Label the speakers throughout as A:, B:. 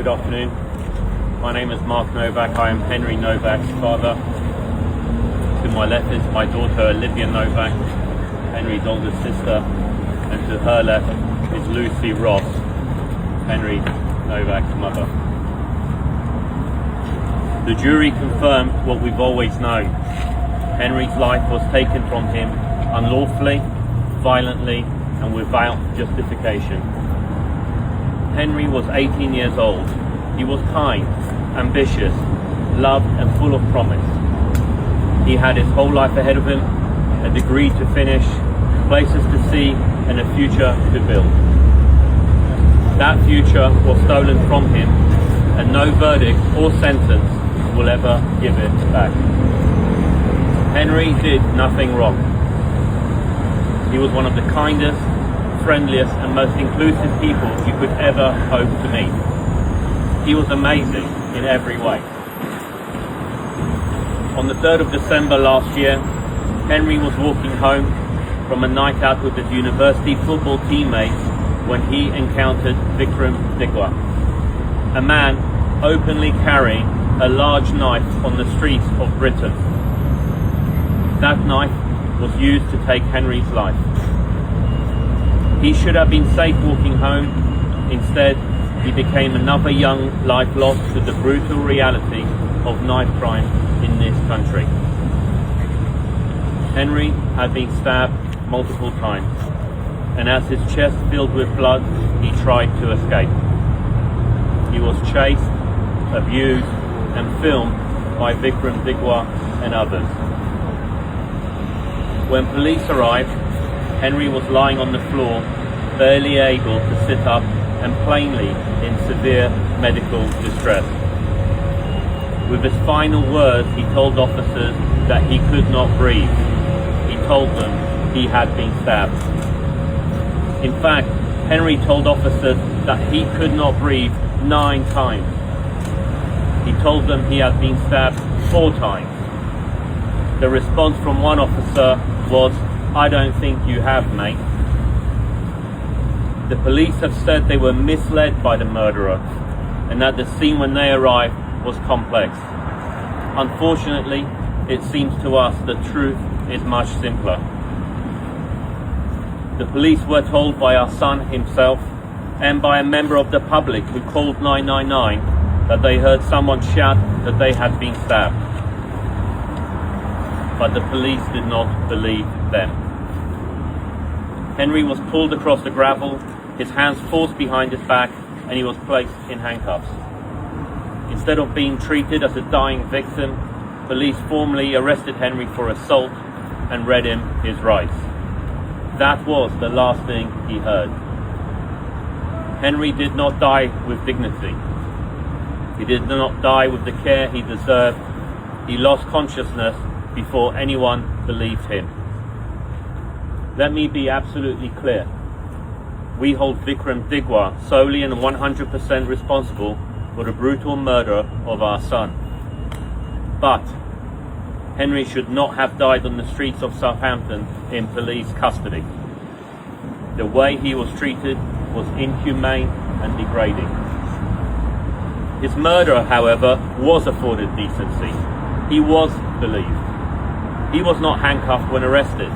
A: Good afternoon. My name is Mark Nowak. I am Henry Nowak's father. To my left is my daughter Olivia Nowak, Henry's older sister, and to her left is Lucy Ross, Henry Nowak's mother. The jury confirmed what we've always known. Henry's life was taken from him unlawfully, violently, and without justification. Henry was 18 years old. He was kind, ambitious, loved and full of promise. He had his whole life ahead of him, a degree to finish, places to see and a future to build. That future was stolen from him and no verdict or sentence will ever give it back. Henry did nothing wrong. He was one of the kindest, friendliest and most inclusive people you could ever hope to meet. He was amazing in every way. On the 3rd of December last year, Henry was walking home from a night out with his university football teammates when he encountered Vikram Digwa, a man openly carrying a large knife on the streets of Britain. That knife was used to take Henry's life. He should have been safe walking home. Instead, he became another young life lost to the brutal reality of knife crime in this country. Henry had been stabbed multiple times, and as his chest filled with blood, he tried to escape. He was chased, abused, and filmed by Vikram Digwa and others. When police arrived, Henry was lying on the floor, barely able to sit up and plainly in severe medical distress. With his final words, he told officers that he could not breathe. He told them he had been stabbed. In fact, Henry told officers that he could not breathe 9 times. He told them he had been stabbed 4 times. The response from one officer was, "I don't think you have, mate." The police have said they were misled by the murderer and that the scene when they arrived was complex. Unfortunately, it seems to us the truth is much simpler. The police were told by our son himself and by a member of the public who called 999 that they heard someone shout that they had been stabbed. But the police did not believe them. Henry was pulled across the gravel, his hands forced behind his back, and he was placed in handcuffs. Instead of being treated as a dying victim, police formally arrested Henry for assault and read him his rights. That was the last thing he heard. Henry did not die with dignity. He did not die with the care he deserved. He lost consciousness before anyone believed him. Let me be absolutely clear. We hold Vikram Digwa solely and 100% responsible for the brutal murder of our son. But Henry should not have died on the streets of Southampton in police custody. The way he was treated was inhumane and degrading. His murderer, however, was afforded decency. He was believed. He was not handcuffed when arrested.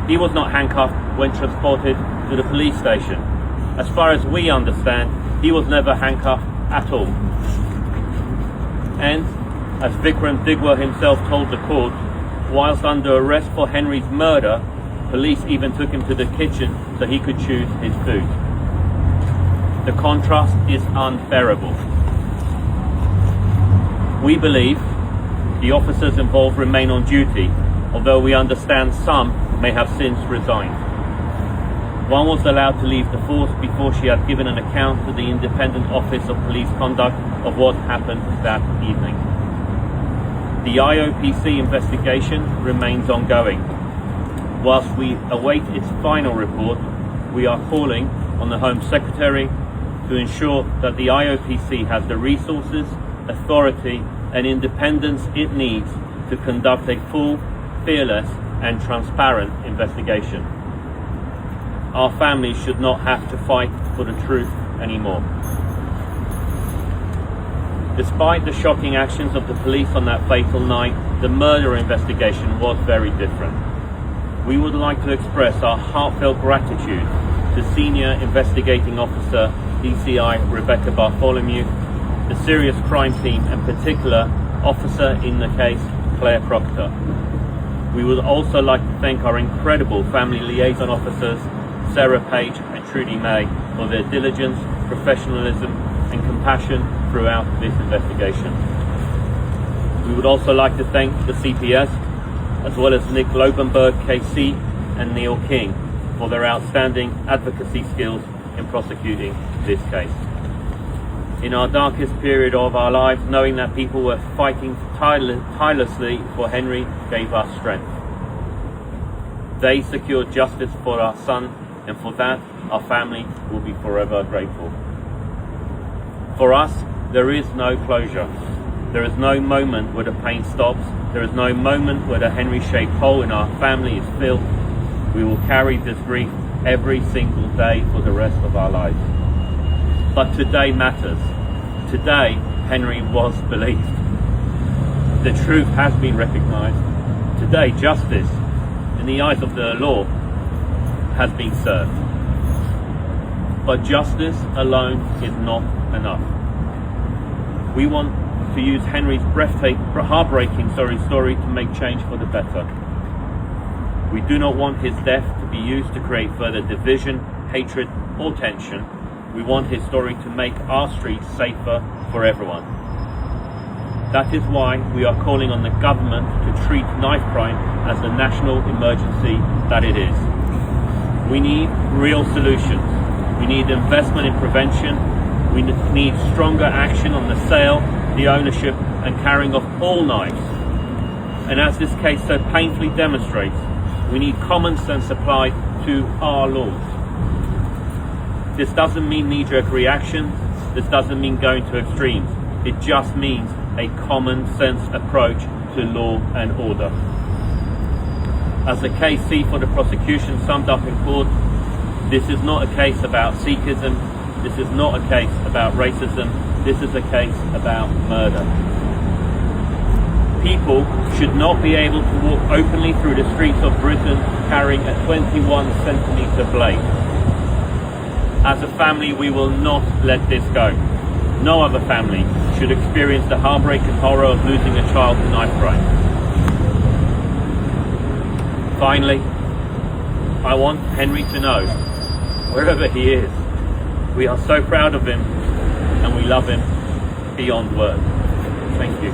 A: He was not handcuffed when transported to the police station. As far as we understand, he was never handcuffed at all. And, as Vikram Digwa himself told the court, whilst under arrest for Henry's murder, police even took him to the kitchen so he could choose his food. The contrast is unbearable. We believe the officers involved remain on duty, although we understand some may have since resigned. One was allowed to leave the force before she had given an account to the Independent Office of Police Conduct of what happened that evening. The IOPC investigation remains ongoing. Whilst we await its final report, we are calling on the Home Secretary to ensure that the IOPC has the resources, authority and independence it needs to conduct a full, fearless and transparent investigation. Our families should not have to fight for the truth anymore. Despite the shocking actions of the police on that fatal night, the murder investigation was very different. We would like to express our heartfelt gratitude to Senior Investigating Officer DCI Rebecca Bartholomew, the Serious Crime Team, and particular officer in the case, Claire Proctor. We would also like to thank our incredible family liaison officers, Sarah Page and Trudy May, for their diligence, professionalism and compassion throughout this investigation. We would also like to thank the CPS, as well as Nick Lobenberg KC and Neil King, for their outstanding advocacy skills in prosecuting this case. In our darkest period of our lives, knowing that people were fighting tirelessly for Henry gave us strength. They secured justice for our son, and for that, our family will be forever grateful. For us, there is no closure. There is no moment where the pain stops. There is no moment where the Henry-shaped hole in our family is filled. We will carry this grief every single day for the rest of our lives. But today matters. Today, Henry was believed. The truth has been recognized. Today, justice, in the eyes of the law, has been served. But justice alone is not enough. We want to use Henry's heartbreaking story to make change for the better. We do not want his death to be used to create further division, hatred, or tension. We want his story to make our streets safer for everyone. That is why we are calling on the government to treat knife crime as the national emergency that it is. We need real solutions. We need investment in prevention. We need stronger action on the sale, the ownership, and carrying of all knives. And as this case so painfully demonstrates, we need common sense applied to our laws. This doesn't mean knee-jerk reaction. This doesn't mean going to extremes. It just means a common sense approach to law and order. As the case C for the prosecution summed up in court, this is not a case about Sikhism. This is not a case about racism. This is a case about murder. People should not be able to walk openly through the streets of Britain carrying a 21-centimetre blade. As a family, we will not let this go. No other family should experience the heartbreak and horror of losing a child to knife crime. Finally, I want Henry to know, wherever he is, we are so proud of him and we love him beyond words. Thank you.